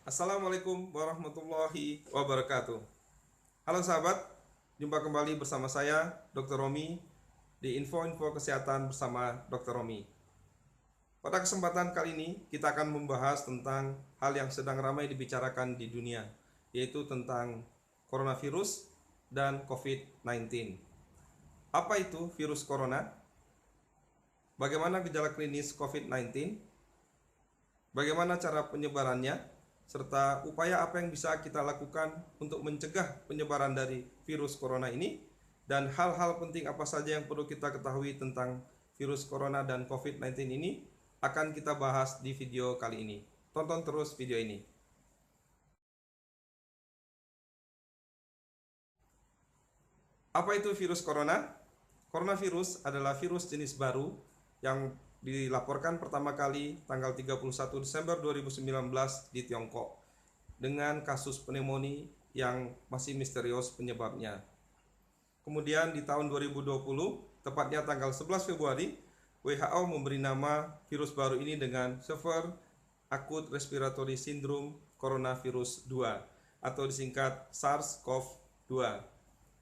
Assalamualaikum warahmatullahi wabarakatuh. Halo sahabat, jumpa kembali bersama saya Dr. Romi di Info-Info Kesehatan bersama Dr. Romi. Pada kesempatan kali ini kita akan membahas tentang hal yang sedang ramai dibicarakan di dunia, yaitu tentang coronavirus dan COVID-19. Apa itu virus corona? Bagaimana gejala klinis COVID-19? Bagaimana cara penyebarannya? Serta upaya apa yang bisa kita lakukan untuk mencegah penyebaran dari virus corona ini, dan hal-hal penting apa saja yang perlu kita ketahui tentang virus corona dan COVID-19 ini akan kita bahas di video kali ini. Tonton terus video ini. Apa itu virus corona? Coronavirus adalah virus jenis baru yang dilaporkan pertama kali tanggal 31 Desember 2019 di Tiongkok dengan kasus pneumonia yang masih misterius penyebabnya. Kemudian di tahun 2020, tepatnya tanggal 11 Februari, WHO memberi nama virus baru ini dengan Severe Acute Respiratory Syndrome Coronavirus 2 atau disingkat SARS-CoV-2.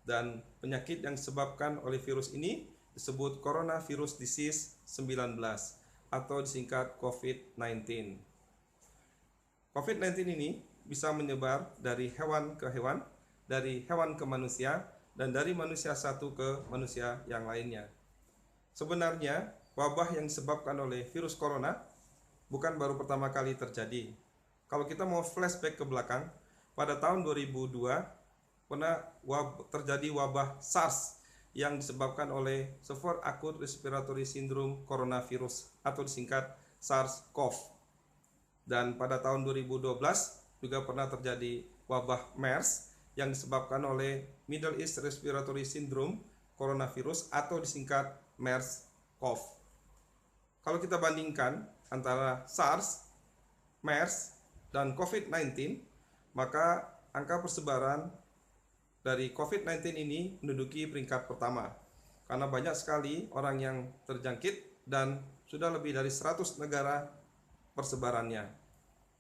Dan penyakit yang disebabkan oleh virus ini disebut Coronavirus Disease 19 atau disingkat COVID-19. COVID-19 ini bisa menyebar dari hewan ke hewan, dari hewan ke manusia, dan dari manusia satu ke manusia yang lainnya. Sebenarnya, wabah yang disebabkan oleh virus corona bukan baru pertama kali terjadi. Kalau kita mau flashback ke belakang, pada tahun 2002 pernah terjadi wabah SARS yang disebabkan oleh Severe Acute Respiratory Syndrome Coronavirus atau disingkat SARS-CoV. Dan pada tahun 2012 juga pernah terjadi wabah MERS yang disebabkan oleh Middle East Respiratory Syndrome Coronavirus atau disingkat MERS-CoV. Kalau kita bandingkan antara SARS, MERS, dan COVID-19, maka angka persebaran dari COVID-19 ini menduduki peringkat pertama karena banyak sekali orang yang terjangkit dan sudah lebih dari 100 negara persebarannya.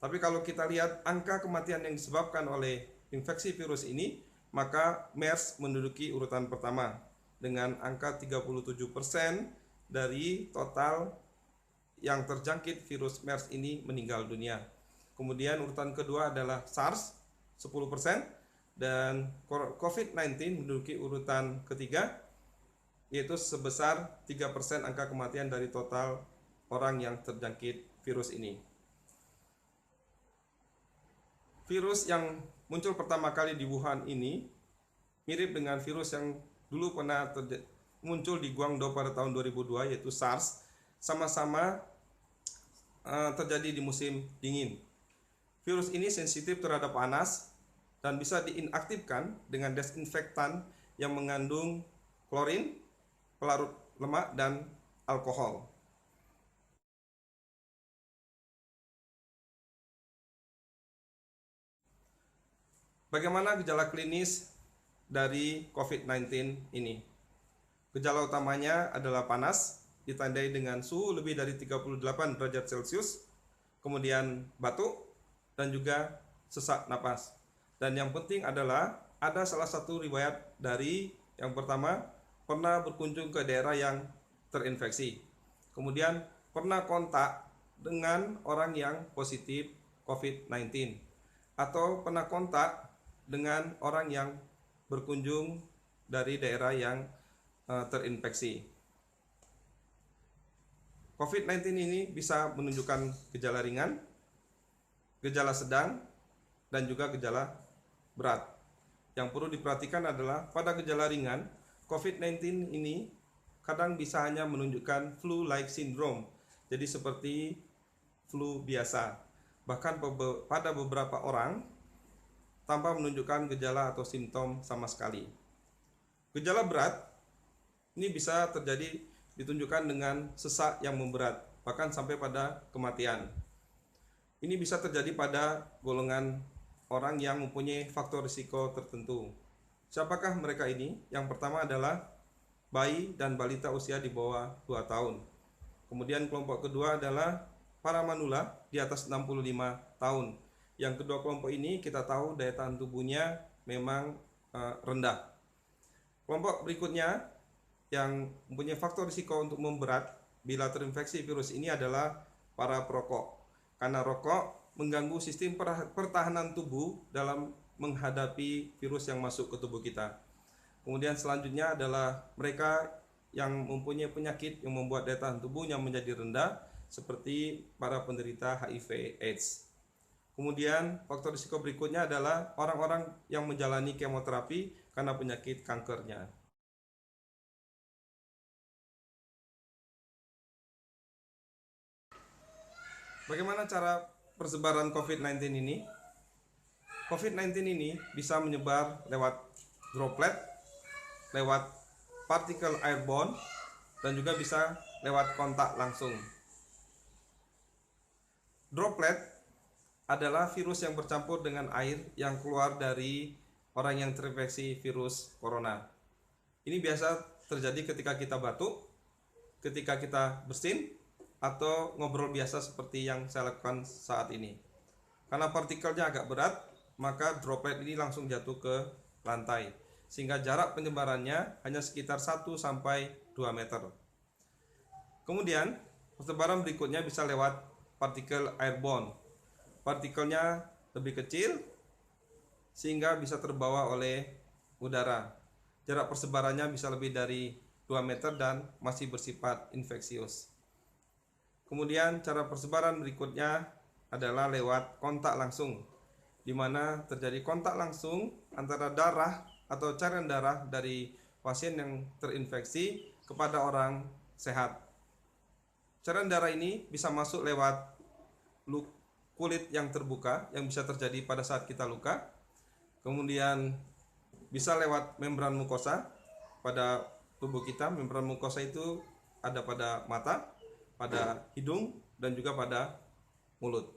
Tapi kalau kita lihat angka kematian yang disebabkan oleh infeksi virus ini, maka MERS menduduki urutan pertama dengan angka 37% dari total yang terjangkit virus MERS ini meninggal dunia. Kemudian urutan kedua adalah SARS 10%, dan COVID-19 menduduki urutan ketiga, yaitu sebesar 3% angka kematian dari total orang yang terjangkit virus ini. Virus yang muncul pertama kali di Wuhan ini mirip dengan virus yang dulu pernah muncul di Guangdong pada tahun 2002, yaitu SARS. Sama-sama terjadi di musim dingin. Virus ini sensitif terhadap panas dan bisa diinaktifkan dengan desinfektan yang mengandung klorin, pelarut lemak, dan alkohol. Bagaimana gejala klinis dari COVID-19 ini? Gejala utamanya adalah panas, ditandai dengan suhu lebih dari 38 derajat Celcius, kemudian batuk, dan juga sesak napas. Dan yang penting adalah ada salah satu riwayat dari yang pertama pernah berkunjung ke daerah yang terinfeksi, kemudian pernah kontak dengan orang yang positif COVID-19, atau pernah kontak dengan orang yang berkunjung dari daerah yang terinfeksi. COVID-19 ini bisa menunjukkan gejala ringan, gejala sedang, dan juga gejala berat. Yang perlu diperhatikan adalah pada gejala ringan, COVID-19 ini kadang bisa hanya menunjukkan flu-like syndrome, jadi seperti flu biasa. Bahkan pada beberapa orang tanpa menunjukkan gejala atau simptom sama sekali. Gejala berat ini bisa terjadi ditunjukkan dengan sesak yang memberat, bahkan sampai pada kematian. Ini bisa terjadi pada golongan orang yang mempunyai faktor risiko tertentu. Siapakah mereka ini? Yang pertama adalah bayi dan balita usia di bawah 2 tahun. Kemudian kelompok kedua adalah para manula di atas 65 tahun. Yang kedua kelompok ini kita tahu daya tahan tubuhnya memang rendah. Kelompok berikutnya yang mempunyai faktor risiko untuk memberat bila terinfeksi virus ini adalah para perokok. Karena rokok mengganggu sistem pertahanan tubuh dalam menghadapi virus yang masuk ke tubuh kita. Kemudian selanjutnya adalah mereka yang mempunyai penyakit yang membuat daya tahan tubuhnya menjadi rendah, seperti para penderita HIV/AIDS. Kemudian faktor risiko berikutnya adalah orang-orang yang menjalani kemoterapi karena penyakit kankernya. Bagaimana cara persebaran COVID-19 ini? COVID-19 ini bisa menyebar lewat droplet, lewat partikel airborne, dan juga bisa lewat kontak langsung. Droplet adalah virus yang bercampur dengan air yang keluar dari orang yang terinfeksi virus corona. Ini biasa terjadi ketika kita batuk, ketika kita bersin, atau ngobrol biasa seperti yang saya lakukan saat ini. Karena partikelnya agak berat, maka droplet ini langsung jatuh ke lantai, sehingga jarak penyebarannya hanya sekitar 1-2 meter. Kemudian, persebaran berikutnya bisa lewat partikel airborne. Partikelnya lebih kecil sehingga bisa terbawa oleh udara. Jarak persebarannya bisa lebih dari 2 meter dan masih bersifat infeksius. Kemudian cara persebaran berikutnya adalah lewat kontak langsung, di mana terjadi kontak langsung antara darah atau cairan darah dari pasien yang terinfeksi kepada orang sehat. Cairan darah ini bisa masuk lewat kulit yang terbuka yang bisa terjadi pada saat kita luka, kemudian bisa lewat membran mukosa pada tubuh kita. Membran mukosa itu ada pada mata, pada hidung, dan juga pada mulut.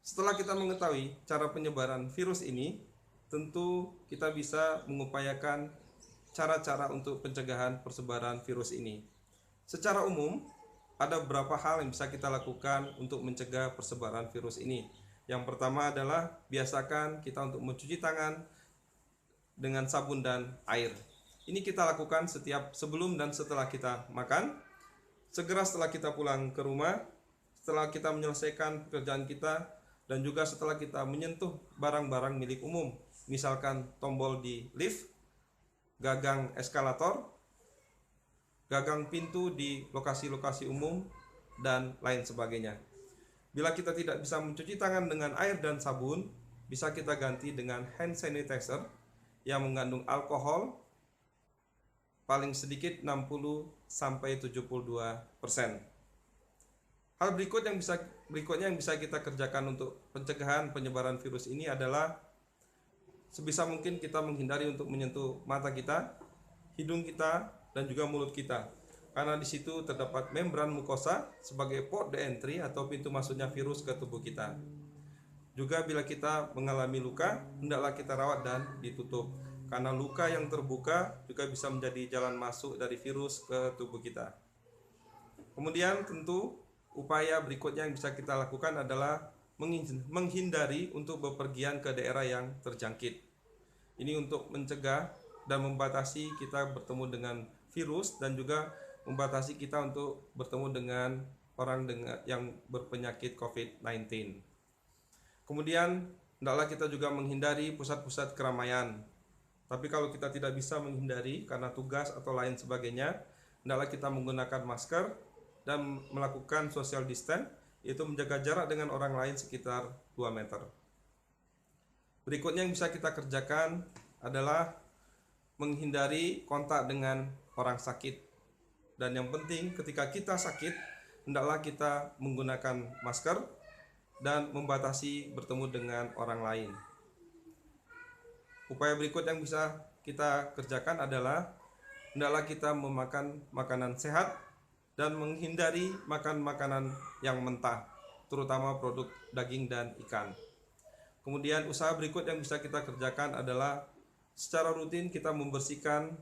Setelah kita mengetahui cara penyebaran virus ini, tentu kita bisa mengupayakan cara-cara untuk pencegahan persebaran virus ini. Secara umum, ada beberapa hal yang bisa kita lakukan untuk mencegah persebaran virus ini. Yang pertama adalah biasakan kita untuk mencuci tangan dengan sabun dan air. Ini kita lakukan setiap sebelum dan setelah kita makan, segera setelah kita pulang ke rumah, setelah kita menyelesaikan pekerjaan kita, dan juga setelah kita menyentuh barang-barang milik umum, misalkan tombol di lift, gagang eskalator, gagang pintu di lokasi-lokasi umum, dan lain sebagainya. Bila kita tidak bisa mencuci tangan dengan air dan sabun, bisa kita ganti dengan hand sanitizer yang mengandung alkohol paling sedikit 60-72%. Hal berikutnya yang bisa kita kerjakan untuk pencegahan penyebaran virus ini adalah sebisa mungkin kita menghindari untuk menyentuh mata kita, hidung kita, dan juga mulut kita. Karena di situ terdapat membran mukosa sebagai port de entry atau pintu masuknya virus ke tubuh kita. Juga bila kita mengalami luka, hendaklah kita rawat dan ditutup. Karena luka yang terbuka juga bisa menjadi jalan masuk dari virus ke tubuh kita. Kemudian tentu upaya berikutnya yang bisa kita lakukan adalah menghindari untuk bepergian ke daerah yang terjangkit. Ini untuk mencegah dan membatasi kita bertemu dengan virus, dan juga membatasi kita untuk bertemu dengan orang yang berpenyakit COVID-19. Kemudian hendaklah kita juga menghindari pusat-pusat keramaian. Tapi kalau kita tidak bisa menghindari karena tugas atau lain sebagainya, hendaklah kita menggunakan masker dan melakukan social distance, yaitu menjaga jarak dengan orang lain sekitar 2 meter. Berikutnya yang bisa kita kerjakan adalah menghindari kontak dengan orang sakit. Dan yang penting ketika kita sakit, hendaklah kita menggunakan masker dan membatasi bertemu dengan orang lain. Upaya berikut yang bisa kita kerjakan adalah hendaklah kita memakan makanan sehat dan menghindari makan makanan yang mentah, terutama produk daging dan ikan. Kemudian usaha berikut yang bisa kita kerjakan adalah secara rutin kita membersihkan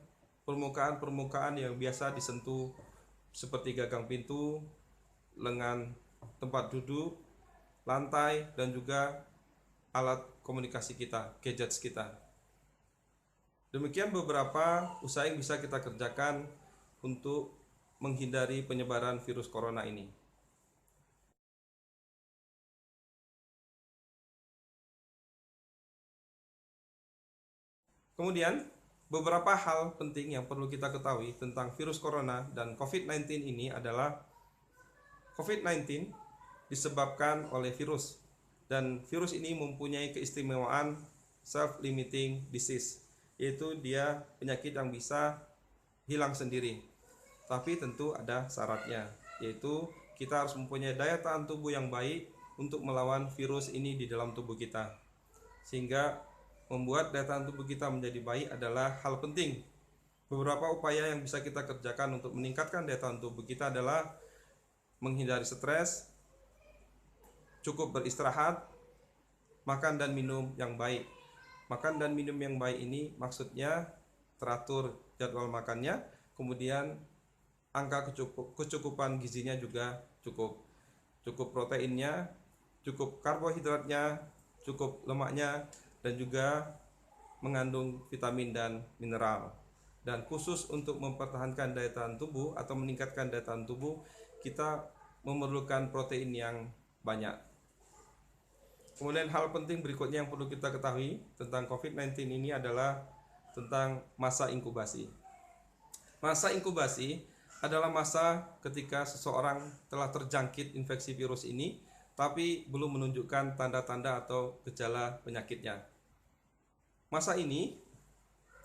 permukaan-permukaan yang biasa disentuh seperti gagang pintu, lengan tempat duduk, lantai, dan juga alat komunikasi kita, gadgets kita. Demikian beberapa usaha yang bisa kita kerjakan untuk menghindari penyebaran virus corona ini. Kemudian, beberapa hal penting yang perlu kita ketahui tentang virus corona dan COVID-19 ini adalah COVID-19 disebabkan oleh virus, dan virus ini mempunyai keistimewaan self-limiting disease, yaitu dia penyakit yang bisa hilang sendiri. Tapi tentu ada syaratnya, yaitu kita harus mempunyai daya tahan tubuh yang baik untuk melawan virus ini di dalam tubuh kita. Sehingga membuat daya tahan tubuh kita menjadi baik adalah hal penting. Beberapa upaya yang bisa kita kerjakan untuk meningkatkan daya tahan tubuh kita adalah menghindari stres, cukup beristirahat, makan dan minum yang baik. Makan dan minum yang baik ini maksudnya teratur jadwal makannya, kemudian angka kecukupan gizinya juga cukup proteinnya, cukup karbohidratnya, cukup lemaknya, dan juga mengandung vitamin dan mineral. Dan khusus untuk mempertahankan daya tahan tubuh atau meningkatkan daya tahan tubuh, kita memerlukan protein yang banyak. Kemudian hal penting berikutnya yang perlu kita ketahui tentang COVID-19 ini adalah tentang masa inkubasi. Masa inkubasi adalah masa ketika seseorang telah terjangkit infeksi virus ini tapi belum menunjukkan tanda-tanda atau gejala penyakitnya. Masa ini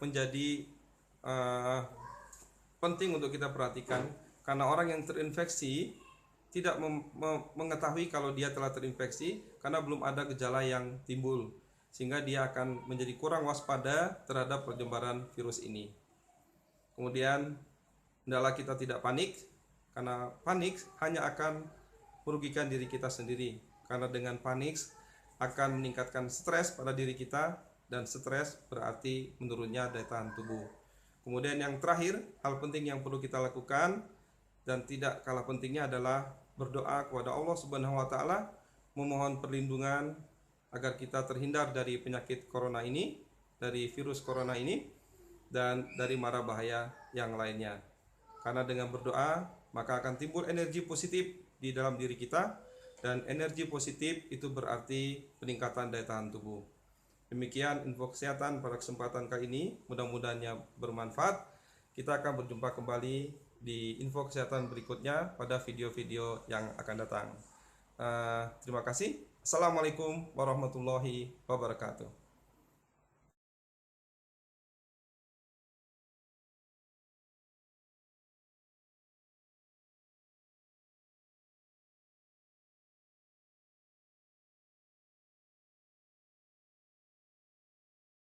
menjadi penting untuk kita perhatikan karena orang yang terinfeksi tidak mengetahui kalau dia telah terinfeksi karena belum ada gejala yang timbul, sehingga dia akan menjadi kurang waspada terhadap penyebaran virus ini. Kemudian hendaklah kita tidak panik, karena panik hanya akan merugikan diri kita sendiri, karena dengan panik akan meningkatkan stres pada diri kita, dan stres berarti menurunnya daya tahan tubuh. Kemudian yang terakhir, hal penting yang perlu kita lakukan dan tidak kalah pentingnya adalah berdoa kepada Allah Subhanahu wa taala, memohon perlindungan agar kita terhindar dari penyakit corona ini, dari virus corona ini, dan dari mara bahaya yang lainnya. Karena dengan berdoa maka akan timbul energi positif di dalam diri kita, dan energi positif itu berarti peningkatan daya tahan tubuh. Demikian info kesehatan pada kesempatan kali ini, mudah-mudahan bermanfaat. Kita akan berjumpa kembali di info kesehatan berikutnya pada video-video yang akan datang. Terima kasih. Assalamualaikum warahmatullahi wabarakatuh.